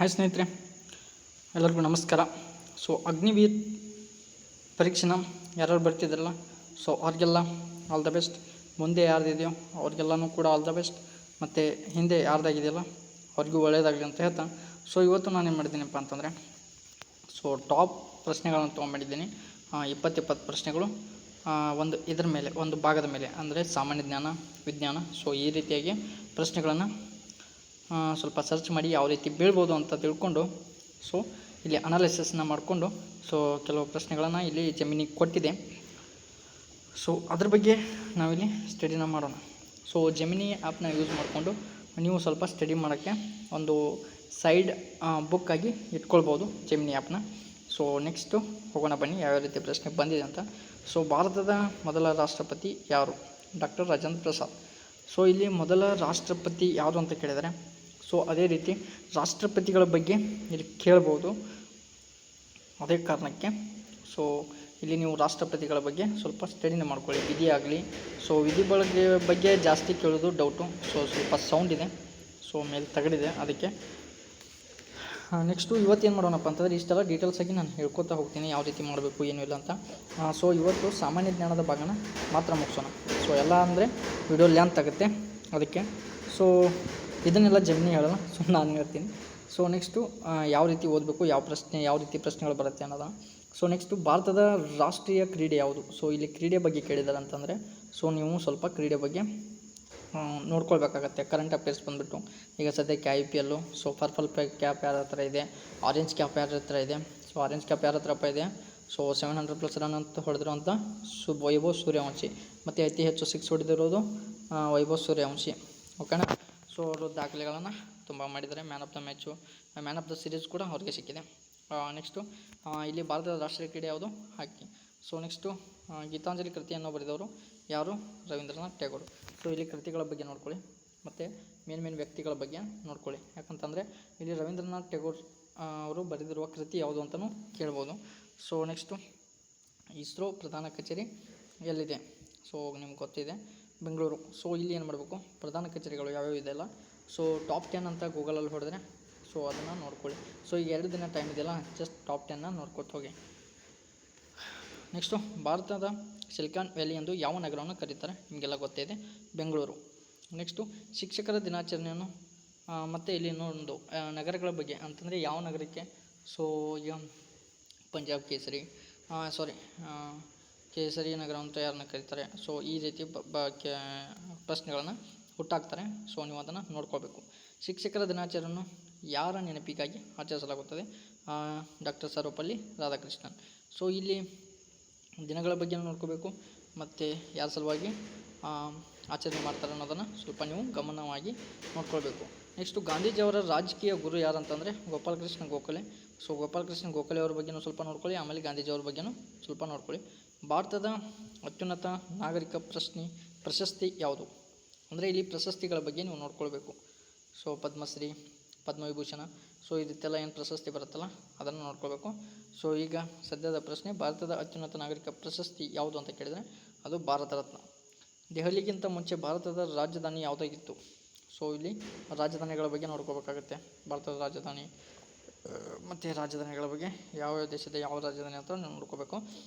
Hi ಸ್ನೇಹಿತರೆ, ಎಲ್ಲರಿಗೂ ನಮಸ್ಕಾರ. ಸೊ ಅಗ್ನಿವೀರ್ ಪರೀಕ್ಷೆನ ಯಾರು ಬರ್ತಿದ್ರಲ್ಲ, ಸೊ ಅವ್ರಿಗೆಲ್ಲ ಆಲ್ ದ ಬೆಸ್ಟ್. ಮುಂದೆ ಯಾರ್ದಿದೆಯೋ ಅವ್ರಿಗೆಲ್ಲನೂ ಕೂಡ ಆಲ್ ದ ಬೆಸ್ಟ್. ಮತ್ತು ಹಿಂದೆ ಯಾರ್ದಾಗಿದೆಯಲ್ಲ ಅವ್ರಿಗೂ ಒಳ್ಳೆಯದಾಗಲಿ ಅಂತ ಹೇಳ್ತಾ, ಸೊ ಇವತ್ತು ನಾನೇನು ಮಾಡಿದ್ದೀನಪ್ಪ ಅಂತಂದರೆ, ಸೊ ಟಾಪ್ ಪ್ರಶ್ನೆಗಳನ್ನು ತೊಗೊಂಡಿದ್ದೀನಿ. 20 ಪ್ರಶ್ನೆಗಳು ಒಂದು ಇದರ ಮೇಲೆ, ಒಂದು ಭಾಗದ ಮೇಲೆ, ಅಂದರೆ ಸಾಮಾನ್ಯ ಜ್ಞಾನ, ವಿಜ್ಞಾನ. ಸೊ ಈ ರೀತಿಯಾಗಿ ಪ್ರಶ್ನೆಗಳನ್ನು ಸ್ವಲ್ಪ ಸರ್ಚ್ ಮಾಡಿ ಯಾವ ರೀತಿ ಬೀಳ್ಬೋದು ಅಂತ ತಿಳ್ಕೊಂಡು, ಸೊ ಇಲ್ಲಿ ಅನಾಲಿಸಿಸ್ನ ಮಾಡಿಕೊಂಡು, ಸೊ ಕೆಲವು ಪ್ರಶ್ನೆಗಳನ್ನು ಇಲ್ಲಿ ಜೆಮಿನಿಗೆ ಕೊಟ್ಟಿದೆ. ಸೊ ಅದ್ರ ಬಗ್ಗೆ ನಾವಿಲ್ಲಿ ಸ್ಟಡಿನ ಮಾಡೋಣ. ಸೊ ಜೆಮಿನಿ ಆ್ಯಪ್ನ ಯೂಸ್ ಮಾಡಿಕೊಂಡು ನೀವು ಸ್ವಲ್ಪ ಸ್ಟಡಿ ಮಾಡೋಕ್ಕೆ ಒಂದು ಸೈಡ್ ಬುಕ್ಕಾಗಿ ಇಟ್ಕೊಳ್ಬೋದು ಜೆಮಿನಿ ಆ್ಯಪ್ನ. ಸೊ ನೆಕ್ಸ್ಟು ಹೋಗೋಣ ಬನ್ನಿ, ಯಾವ್ಯಾವ ರೀತಿ ಪ್ರಶ್ನೆ ಬಂದಿದೆ ಅಂತ. ಸೊ ಭಾರತದ ಮೊದಲ ರಾಷ್ಟ್ರಪತಿ ಯಾರು? ಡಾಕ್ಟರ್ ರಾಜೇಂದ್ರ ಪ್ರಸಾದ್. ಸೊ ಇಲ್ಲಿ ಮೊದಲ ರಾಷ್ಟ್ರಪತಿ ಯಾರು ಅಂತ ಕೇಳಿದರೆ, ಸೊ ಅದೇ ರೀತಿ ರಾಷ್ಟ್ರಪತಿಗಳ ಬಗ್ಗೆ ಇಲ್ಲಿ ಕೇಳ್ಬೋದು. ಅದೇ ಕಾರಣಕ್ಕೆ ಸೊ ಇಲ್ಲಿ ನೀವು ರಾಷ್ಟ್ರಪತಿಗಳ ಬಗ್ಗೆ ಸ್ವಲ್ಪ ಸ್ಟಡಿನ ಮಾಡ್ಕೊಳ್ಳಿ. ವಿಧಿ ಆಗಲಿ, ಸೊ ವಿಧಿ ಬಗ್ಗೆ ಜಾಸ್ತಿ ಕೇಳೋದು ಡೌಟು. ಸೊ ಸ್ವಲ್ಪ ಸೌಂಡ್ ಇದೆ, ಸೊ ಮೇಲೆ ತಗಡಿದೆ, ಅದಕ್ಕೆ. ನೆಕ್ಸ್ಟು ಇವತ್ತೇನು ಮಾಡೋಣಪ್ಪ ಅಂತಂದರೆ, ಇಷ್ಟೆಲ್ಲ ಡೀಟೇಲ್ಸಾಗಿ ನಾನು ಹೇಳ್ಕೊತಾ ಹೋಗ್ತೀನಿ ಯಾವ ರೀತಿ ಮಾಡಬೇಕು ಏನೂ ಇಲ್ಲ ಅಂತ. ಸೊ ಇವತ್ತು ಸಾಮಾನ್ಯ ಜ್ಞಾನದ ಭಾಗನ ಮಾತ್ರ ಮುಗಿಸೋಣ. ಸೊ ಎಲ್ಲ ಅಂದರೆ ವಿಡಿಯೋ ಲೆಂತ್ ಆಗುತ್ತೆ, ಅದಕ್ಕೆ. ಸೊ ಇದನ್ನೆಲ್ಲ ಜೆಮಿನಿ ಹೇಳೋಣ, ಸೊ ನಾನು ಹೇಳ್ತೀನಿ. ಸೊ ನೆಕ್ಸ್ಟು ಯಾವ ರೀತಿ ಓದಬೇಕು, ಯಾವ ರೀತಿ ಪ್ರಶ್ನೆಗಳು ಬರುತ್ತೆ ಅನ್ನೋದ. ಸೊ ನೆಕ್ಸ್ಟು ಭಾರತದ ರಾಷ್ಟ್ರೀಯ ಕ್ರೀಡೆ ಯಾವುದು? ಸೊ ಇಲ್ಲಿ ಕ್ರೀಡೆ ಬಗ್ಗೆ ಕೇಳಿದ್ದಾರೆ ಅಂತಂದರೆ, ಸೊ ನೀವು ಸ್ವಲ್ಪ ಕ್ರೀಡೆ ಬಗ್ಗೆ ನೋಡ್ಕೊಳ್ಬೇಕಾಗತ್ತೆ. ಕರೆಂಟ್ ಅಫೇರ್ಸ್ ಬಂದುಬಿಟ್ಟು ಈಗ ಸದ್ಯಕ್ಕೆ IPL, ಸೊ ಪರ್ಪಲ್ ಕ್ಯಾಪ್ ಯಾರ ಹತ್ರ ಇದೆ, ಆರೆಂಜ್ ಕ್ಯಾಪ್ ಯಾರ ಹತ್ರ ಇದೆ. ಸೊ ಆರೆಂಜ್ ಕ್ಯಾಪ್ ಯಾರ ಹತ್ರಪ್ಪ ಇದೆ? ಸೊ 700+ ರನ್ ಅಂತ ಹೊಡೆದಿರೋ ಅಂತ ವೈಭವ್ ಸೂರ್ಯವಂಶಿ. ಮತ್ತು ಅತಿ ಹೆಚ್ಚು 6 ಹೊಡೆದಿರೋದು ವೈಭವ್ ಸೂರ್ಯವಂಶಿ. ಓಕೆನಾ? ಸೊ ಅವರು ದಾಖಲೆಗಳನ್ನು ತುಂಬ ಮಾಡಿದ್ದಾರೆ. ಮ್ಯಾನ್ ಆಫ್ ದ ಸೀರೀಸ್ ಕೂಡ ಅವ್ರಿಗೆ ಸಿಕ್ಕಿದೆ. ನೆಕ್ಸ್ಟು ಇಲ್ಲಿ ಭಾರತದ ರಾಷ್ಟ್ರೀಯ ಕ್ರೀಡೆ ಯಾವುದು? ಹಾಕಿ. ಸೊ ನೆಕ್ಸ್ಟು ಗೀತಾಂಜಲಿ ಕೃತಿಯನ್ನು ಬರೆದವರು ಯಾರು? ರವೀಂದ್ರನಾಥ್ ಟ್ಯಾಗೋರ್. ಸೊ ಇಲ್ಲಿ ಕೃತಿಗಳ ಬಗ್ಗೆ ನೋಡ್ಕೊಳ್ಳಿ, ಮತ್ತು ಮೇನ್ ವ್ಯಕ್ತಿಗಳ ಬಗ್ಗೆ ನೋಡ್ಕೊಳ್ಳಿ. ಯಾಕಂತಂದರೆ ಇಲ್ಲಿ ರವೀಂದ್ರನಾಥ್ ಟ್ಯಾಗೋರ್ ಅವರು ಬರೆದಿರುವ ಕೃತಿ ಯಾವುದು ಅಂತಲೂ ಕೇಳ್ಬೋದು. ಸೊ ನೆಕ್ಸ್ಟು ಇಸ್ರೋ ಪ್ರಧಾನ ಕಚೇರಿ ಎಲ್ಲಿದೆ? ಸೊ ನಿಮ್ಗೆ ಗೊತ್ತಿದೆ, ಬೆಂಗಳೂರು. ಸೊ ಇಲ್ಲಿ ಏನು ಮಾಡಬೇಕು, ಪ್ರಧಾನ ಕಚೇರಿಗಳು ಯಾವ್ಯಾವ ಇದೆಯಲ್ಲ, ಸೊ ಟಾಪ್ 10 ಅಂತ ಗೂಗಲಲ್ಲಿ ಹೊಡೆದ್ರೆ ಸೊ ಅದನ್ನು ನೋಡ್ಕೊಳ್ಳಿ. ಸೊ ಈಗ 2 ದಿನ ಟೈಮ್ ಇದೆಯಲ್ಲ, ಜಸ್ಟ್ ಟಾಪ್ 10ನ ನೋಡ್ಕೊತ ಹೋಗಿ. ನೆಕ್ಸ್ಟು ಭಾರತದ ಸಿಲಿಕಾನ್ ವ್ಯಾಲಿ ಎಂದು ಯಾವ ನಗರವನ್ನು ಕರೀತಾರೆ? ನಿಮಗೆಲ್ಲ ಗೊತ್ತಿದೆ, ಬೆಂಗಳೂರು. ನೆಕ್ಸ್ಟು ಶಿಕ್ಷಕರ ದಿನಾಚರಣೆಯನ್ನು ಮತ್ತು ಇಲ್ಲಿ ಇನ್ನೊಂದು ನಗರಗಳ ಬಗ್ಗೆ ಅಂತಂದರೆ ಯಾವ ನಗರಕ್ಕೆ? ಸೊ ಈಗ ಪಂಜಾಬ್ ಕೇಸರಿ ನಗರ ಅಂತ ಯಾರನ್ನ ಕರೀತಾರೆ? ಸೊ ಈ ರೀತಿ ಪ್ರಶ್ನೆಗಳನ್ನು ಹುಟ್ಟಾಕ್ತಾರೆ. ಸೊ ನೀವು ಅದನ್ನು ನೋಡ್ಕೋಬೇಕು. ಶಿಕ್ಷಕರ ದಿನಾಚರಣೆಯನ್ನು ಯಾರ ನೆನಪಿಗಾಗಿ ಆಚರಿಸಲಾಗುತ್ತದೆ? ಡಾಕ್ಟರ್ ಸರ್ವಪಲ್ಲಿ ರಾಧಾಕೃಷ್ಣನ್. ಸೊ ಇಲ್ಲಿ ದಿನಗಳ ಬಗ್ಗೆ ನೋಡ್ಕೋಬೇಕು, ಮತ್ತು ಯಾರ ಸಲುವಾಗಿ ಆಚರಣೆ ಮಾಡ್ತಾರೆ ಅನ್ನೋದನ್ನು ಸ್ವಲ್ಪ ನೀವು ಗಮನವಾಗಿ ನೋಡ್ಕೊಳ್ಬೇಕು. ನೆಕ್ಸ್ಟು ಗಾಂಧೀಜಿಯವರ ರಾಜಕೀಯ ಗುರು ಯಾರು ಅಂತಂದರೆ ಗೋಪಾಲಕೃಷ್ಣ ಗೋಖಲೆ. ಸೊ ಗೋಪಾಲಕೃಷ್ಣ ಗೋಖಲೆ ಅವ್ರ ಬಗ್ಗೆನೂ ಸ್ವಲ್ಪ ನೋಡ್ಕೊಳ್ಳಿ, ಆಮೇಲೆ ಗಾಂಧೀಜಿಯವ್ರ ಬಗ್ಗೆನೂ ಸ್ವಲ್ಪ ನೋಡ್ಕೊಳ್ಳಿ. ಭಾರತದ ಅತ್ಯುನ್ನತ ನಾಗರಿಕ ಪ್ರಶಸ್ತಿ ಯಾವುದು? ಅಂದರೆ ಇಲ್ಲಿ ಪ್ರಶಸ್ತಿಗಳ ಬಗ್ಗೆ ನೀವು ನೋಡ್ಕೊಳ್ಬೇಕು. ಸೊ ಪದ್ಮಶ್ರೀ, ಪದ್ಮವಿಭೂಷಣ, ಸೊ ಈ ರೀತಿಯೆಲ್ಲ ಏನು ಪ್ರಶಸ್ತಿ ಬರುತ್ತಲ್ಲ ಅದನ್ನು ನೋಡ್ಕೊಳ್ಬೇಕು. ಸೊ ಈಗ ಸದ್ಯದ ಪ್ರಶ್ನೆ, ಭಾರತದ ಅತ್ಯುನ್ನತ ನಾಗರಿಕ ಪ್ರಶಸ್ತಿ ಯಾವುದು ಅಂತ ಕೇಳಿದರೆ ಅದು ಭಾರತ ರತ್ನ. ದೆಹಲಿಗಿಂತ ಮುಂಚೆ ಭಾರತದ ರಾಜಧಾನಿ ಯಾವುದಾಗಿತ್ತು? ಸೊ ಇಲ್ಲಿ ರಾಜಧಾನಿಗಳ ಬಗ್ಗೆ ನೋಡ್ಕೋಬೇಕಾಗುತ್ತೆ. ಭಾರತದ ರಾಜಧಾನಿ ಮತ್ತು ರಾಜಧಾನಿಗಳ ಬಗ್ಗೆ ಯಾವ ದೇಶದ ಯಾವ ರಾಜಧಾನಿ ಅಂತ ನೋಡ್ಕೋಬೇಕು.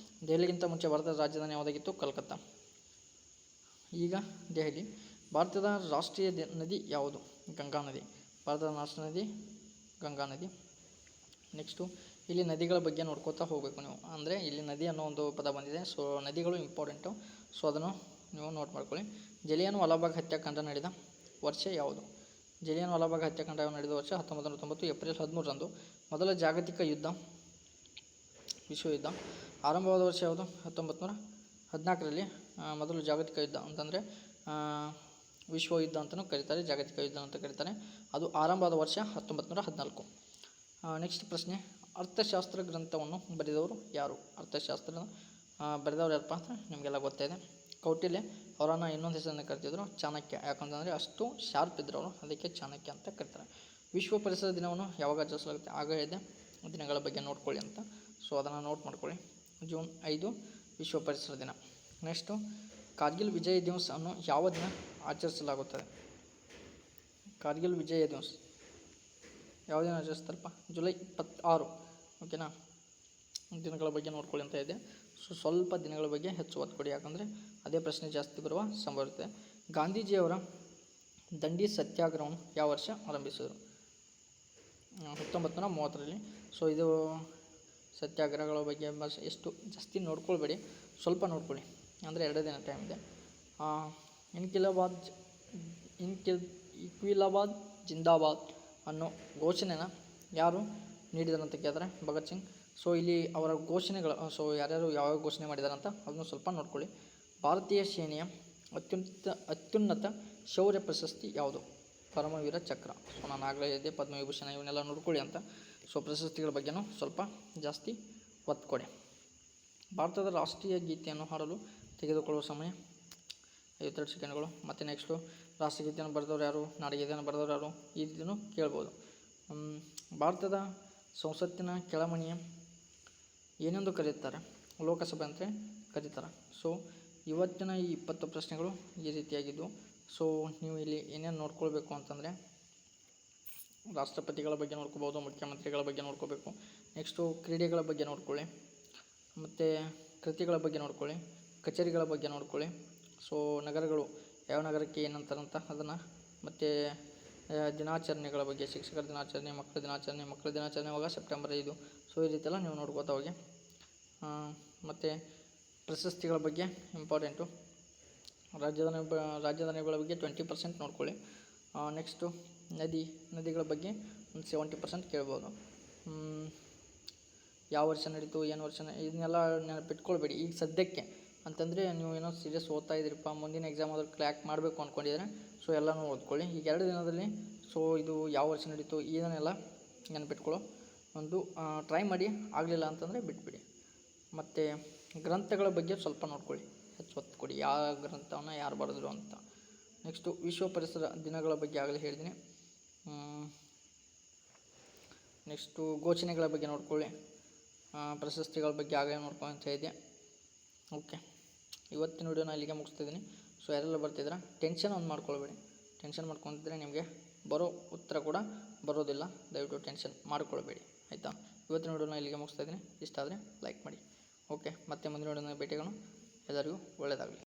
ದೆಹಲಿಗಿಂತ ಮುಂಚೆ ಭಾರತದ ರಾಜಧಾನಿ ಯಾವುದಾಗಿತ್ತು? ಕಲ್ಕತ್ತಾ. ಈಗ ದೆಹಲಿ. ಭಾರತದ ರಾಷ್ಟ್ರೀಯ ನದಿ ಯಾವುದು? ಗಂಗಾ ನದಿ. ಭಾರತದ ರಾಷ್ಟ್ರೀಯ ನದಿ ಗಂಗಾ ನದಿ. ನೆಕ್ಸ್ಟು ಇಲ್ಲಿ ನದಿಗಳ ಬಗ್ಗೆ ನೋಡ್ಕೋತಾ ಹೋಗಬೇಕು ನೀವು. ಅಂದರೆ ಇಲ್ಲಿ ನದಿ ಅನ್ನೋ ಒಂದು ಪದ ಬಂದಿದೆ. ಸೊ ನದಿಗಳು ಇಂಪಾರ್ಟೆಂಟು, ಸೊ ಅದನ್ನು ನೀವು ನೋಟ್ ಮಾಡ್ಕೊಳ್ಳಿ. ಜಲಿಯನ್ ವಾಲಾಬಾಗ್ ಹತ್ಯಾಕಾಂಡ ನಡೆದ ವರ್ಷ ಯಾವುದು? ಜಲಿಯನ್ ವಾಲಾಬಾಗ್ ಹತ್ಯಾಕಾಂಡ ನಡೆದ ವರ್ಷ 1990 ಏಪ್ರಿಲ್ 13ರಂದು. ಮೊದಲ ಜಾಗತಿಕ ಯುದ್ಧ, ವಿಶ್ವಯುದ್ಧ ಆರಂಭವಾದ ವರ್ಷ ಯಾವುದು? 1914ರಲ್ಲಿ ಮೊದಲು ಜಾಗತಿಕ ಯುದ್ಧ ಅಂತಂದರೆ ವಿಶ್ವಯುದ್ಧ ಅಂತಲೂ ಕರೀತಾರೆ, ಜಾಗತಿಕ ಯುದ್ಧ ಅಂತ ಕರೀತಾರೆ. ಅದು ಆರಂಭವಾದ ವರ್ಷ 1914. ನೆಕ್ಸ್ಟ್ ಪ್ರಶ್ನೆ, ಅರ್ಥಶಾಸ್ತ್ರ ಗ್ರಂಥವನ್ನು ಬರೆದವರು ಯಾರು? ಅರ್ಥಶಾಸ್ತ್ರ ಬರೆದವರು ಯಾರಪ್ಪ ಅಂತ ನಿಮಗೆಲ್ಲ ಗೊತ್ತಿದೆ. ಕೌಟಿಲ್ಯ. ಅವರನ್ನು ಇನ್ನೊಂದು ಹೆಸರನ್ನು ಕರಿತಿದ್ರು ಚಾಣಕ್ಯ. ಯಾಕಂತಂದರೆ ಅಷ್ಟು ಶಾರ್ಪ್ ಇದ್ರು ಅವರು, ಅದಕ್ಕೆ ಚಾಣಕ್ಯ ಅಂತ ಕರೀತಾರೆ. ವಿಶ್ವ ಪರಿಸರ ದಿನವನ್ನು ಯಾವಾಗ ಆಚರಿಸಲಾಗುತ್ತೆ? ಆಗ ಇದೆ ದಿನಗಳ ಬಗ್ಗೆ ನೋಡ್ಕೊಳ್ಳಿ ಅಂತ. ಸೊ ಅದನ್ನು ನೋಟ್ ಮಾಡ್ಕೊಳ್ಳಿ. ಜೂನ್ 5 ವಿಶ್ವ ಪರಿಸರ ದಿನ. ನೆಕ್ಸ್ಟು ಕಾರ್ಗಿಲ್ ವಿಜಯ್ ದಿವಸ್ ಅನ್ನು ಯಾವ ದಿನ ಆಚರಿಸಲಾಗುತ್ತದೆ? ಕಾರ್ಗಿಲ್ ವಿಜಯ ದಿವಸ್ ಯಾವ ದಿನ ಆಚರಿಸ್ತಾರಪ್ಪ? ಜುಲೈ 26. ಓಕೆನಾ? ದಿನಗಳ ಬಗ್ಗೆ ನೋಡ್ಕೊಳ್ಳಿ ಅಂತ ಇದೆ. ಸೊ ಸ್ವಲ್ಪ ದಿನಗಳ ಬಗ್ಗೆ ಹೆಚ್ಚು ಒತ್ತು ಕೊಡಿ, ಯಾಕಂದರೆ ಅದೇ ಪ್ರಶ್ನೆ ಜಾಸ್ತಿ ಬರುವ ಸಂಭವ ಇರುತ್ತೆ. ಗಾಂಧೀಜಿಯವರ ದಂಡಿ ಸತ್ಯಾಗ್ರಹವನ್ನು ಯಾವ ವರ್ಷ ಆರಂಭಿಸಿದರು? 1930ರಲ್ಲಿ. ಸೊ ಇದು ಸತ್ಯಾಗ್ರಹಗಳ ಬಗ್ಗೆ ಎಷ್ಟು ಜಾಸ್ತಿ ನೋಡ್ಕೊಳ್ಬೇಡಿ, ಸ್ವಲ್ಪ ನೋಡ್ಕೊಳ್ಳಿ, ಅಂದರೆ 2 ದಿನ ಟೈಮ್ ಇದೆ. ಇನ್ಕ್ವಿಲಾಬಾದ್ ಜಿಂದಾಬಾದ್ ಅನ್ನೋ ಘೋಷಣೆನ ಯಾರು ನೀಡಿದರು ಅಂತ ಕೇಳಿದ್ರೆ ಭಗತ್ ಸಿಂಗ್. ಸೊ ಇಲ್ಲಿ ಅವರ ಘೋಷಣೆಗಳು, ಸೊ ಯಾರ್ಯಾರು ಯಾವ್ಯಾವ ಘೋಷಣೆ ಮಾಡಿದ್ದಾರೆ ಅಂತ ಅದನ್ನು ಸ್ವಲ್ಪ ನೋಡ್ಕೊಳ್ಳಿ. ಭಾರತೀಯ ಸೇನೆಯ ಅತ್ಯುನ್ನತ ಶೌರ್ಯ ಪ್ರಶಸ್ತಿ ಯಾವುದು? ಪರಮವೀರ ಚಕ್ರ. ಸೊ ನಾನು ಆಗಲೇ ಹೇಳಿದ್ದೆ ಪದ್ಮವಿಭೂಷಣ, ಇವನ್ನೆಲ್ಲ ನೋಡ್ಕೊಳ್ಳಿ ಅಂತ. ಸೊ ಪ್ರಶಸ್ತಿಗಳ ಬಗ್ಗೆನೂ ಸ್ವಲ್ಪ ಜಾಸ್ತಿ ಒತ್ತು ಕೊಡಿ. ಭಾರತದ ರಾಷ್ಟ್ರೀಯ ಗೀತೆಯನ್ನು ಹಾಡಲು ತೆಗೆದುಕೊಳ್ಳುವ ಸಮಯ 52 ಸೆಕೆಂಡ್ಗಳು. ಮತ್ತು ನೆಕ್ಸ್ಟು ರಾಷ್ಟ್ರಗೀತೆಯನ್ನು ಬರೆದವರು ಯಾರು, ನಾಡಗೀತೆಯನ್ನು ಬರೆದವರು ಯಾರು, ಈ ರೀತಿಯೂ ಕೇಳ್ಬೋದು. ಭಾರತದ ಸಂಸತ್ತಿನ ಕೆಳಮನೆಯ ಏನೆಂದು ಕರೆಯುತ್ತಾರೆ? ಲೋಕಸಭೆ ಅಂತ ಕರೀತಾರೆ. ಸೊ ಇವತ್ತಿನ ಈ 20 ಪ್ರಶ್ನೆಗಳು ಈ ರೀತಿಯಾಗಿದ್ದವು. ಸೊ ನೀವು ಇಲ್ಲಿ ಏನೇನು ನೋಡ್ಕೊಳ್ಬೇಕು ಅಂತಂದರೆ ರಾಷ್ಟ್ರಪತಿಗಳ ಬಗ್ಗೆ ನೋಡ್ಕೋಬೋದು, ಮುಖ್ಯಮಂತ್ರಿಗಳ ಬಗ್ಗೆ ನೋಡ್ಕೋಬೇಕು, ನೆಕ್ಸ್ಟು ಕ್ರೀಡೆಗಳ ಬಗ್ಗೆ ನೋಡ್ಕೊಳ್ಳಿ, ಮತ್ತು ಕೃತಿಗಳ ಬಗ್ಗೆ ನೋಡ್ಕೊಳ್ಳಿ, ಕಚೇರಿಗಳ ಬಗ್ಗೆ ನೋಡ್ಕೊಳ್ಳಿ. ಸೊ ನಗರಗಳು ಯಾವ ನಗರಕ್ಕೆ ಏನಂತಾರಂತ ಅದನ್ನು, ಮತ್ತು ದಿನಾಚರಣೆಗಳ ಬಗ್ಗೆ, ಶಿಕ್ಷಕರ ದಿನಾಚರಣೆ, ಮಕ್ಕಳ ದಿನಾಚರಣೆ ಯಾವಾಗ? ಸೆಪ್ಟೆಂಬರ್ 5. ಸೊ ಈ ರೀತಿಯೆಲ್ಲ ನೀವು ನೋಡ್ಕೋತಾ ಹೋಗಿ. ಮತ್ತು ಪ್ರಶಸ್ತಿಗಳ ಬಗ್ಗೆ ಇಂಪಾರ್ಟೆಂಟು. ರಾಜಧಾನಿಗಳ ಬಗ್ಗೆ 20% ನೋಡ್ಕೊಳ್ಳಿ. ನೆಕ್ಸ್ಟು ನದಿಗಳ ಬಗ್ಗೆ ಒಂದು 70% ಕೇಳ್ಬೋದು. ಯಾವ ವರ್ಷ ನಡೀತು, ಏನು ವರ್ಷ, ಇದನ್ನೆಲ್ಲ ನೆನಪಿಟ್ಕೊಳ್ಬೇಡಿ ಈಗ ಸದ್ಯಕ್ಕೆ. ಅಂತಂದರೆ ನೀವು ಏನೋ ಸೀರಿಯಸ್ ಓದ್ತಾ ಇದ್ದೀರಪ್ಪ, ಮುಂದಿನ ಎಕ್ಸಾಮ್ ಆದರೂ ಕ್ರ್ಯಾಕ್ ಮಾಡಬೇಕು ಅಂದ್ಕೊಂಡಿದ್ರೆ ಸೊ ಎಲ್ಲನೂ ಓದ್ಕೊಳ್ಳಿ ಈಗ 2 ದಿನದಲ್ಲಿ. ಸೊ ಇದು ಯಾವ ವರ್ಷ ನಡೀತು ಇದನ್ನೆಲ್ಲ ನೆನಪಿಟ್ಕೊಳ್ಳೋ ಒಂದು ಟ್ರೈ ಮಾಡಿ. ಆಗಲಿಲ್ಲ ಅಂತಂದರೆ ಬಿಟ್ಬಿಡಿ. ಮತ್ತು ಗ್ರಂಥಗಳ ಬಗ್ಗೆ ಸ್ವಲ್ಪ ನೋಡ್ಕೊಳ್ಳಿ, ಹೆಚ್ಚು ಒತ್ತು ಕೊಡಿ, ಯಾವ ಗ್ರಂಥವನ್ನು ಯಾರು ಬರೆದ್ರು ಅಂತ. ನೆಕ್ಸ್ಟು ವಿಶ್ವ ಪರಿಸರ ದಿನಗಳ ಬಗ್ಗೆ ಆಗಲೇ ಹೇಳಿದ್ದೀನಿ. ನೆಕ್ಸ್ಟು ಘೋಷಣೆಗಳ ಬಗ್ಗೆ ನೋಡ್ಕೊಳ್ಳಿ, ಪ್ರಶಸ್ತಿಗಳ ಬಗ್ಗೆ ಆಗಲೇ ನೋಡ್ಕೊಂತ ಇದ್ದೆ. ಓಕೆ, ಇವತ್ತಿನ ವಿಡಿಯೋನ ಇಲ್ಲಿಗೆ ಮುಗಿಸ್ತಿದ್ದೀನಿ. ಸೊ ಯಾರೆಲ್ಲ ಬರ್ತಿದ್ದೀರಾ ಟೆನ್ಷನ್ ಒಂದು ಮಾಡ್ಕೊಳ್ಬೇಡಿ. ಟೆನ್ಷನ್ ಮಾಡ್ಕೊತಿದ್ರೆ ನಿಮಗೆ ಬರೋ ಉತ್ತರ ಕೂಡ ಬರೋದಿಲ್ಲ. ದಯವಿಟ್ಟು ಟೆನ್ಷನ್ ಮಾಡ್ಕೊಳ್ಬೇಡಿ, ಆಯಿತಾ? ಇವತ್ತಿನ ವಿಡಿಯೋನ ಇಲ್ಲಿಗೆ ಮುಗಿಸ್ತಾಯಿದ್ದೀನಿ. ಇಷ್ಟ ಆದರೆ ಲೈಕ್ ಮಾಡಿ. ಓಕೆ, ಮತ್ತೆ ಮುಂದಿನ ವಿಡಿಯೋನ ಭೇಟಿಗೋಣ. ಎಲ್ಲರಿಗೂ ಒಳ್ಳೆಯದಾಗಲಿ.